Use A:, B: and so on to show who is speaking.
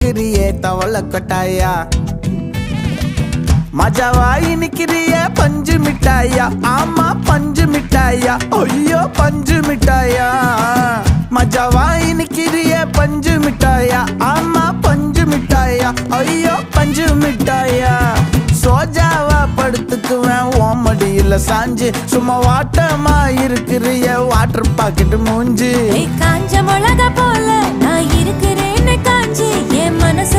A: இருக்கிறியே தவள கொட்டாயா மஜாவாய் நிக்கிறியே பஞ்சு மிட்டாயா ஆமா பஞ்சு மிட்டாயா ஐயோ பஞ்சு மிட்டாயா மஜாவாய் நிக்கிறியே பஞ்சு மிட்டாயா ஆமா பஞ்சு மிட்டாயா ஐயோ பஞ்சு மிட்டாயா சோஜாவா படுத்துக்குவேன் ஓமடியில சாஞ்சு சும்மா வாட்டமா இருக்கிறிய வாட்டர் பாக்கெட் மூஞ்சி
B: காஞ்ச மிளகா போல நான் இருக்கிறேன்னு காஞ்சி என் மனசு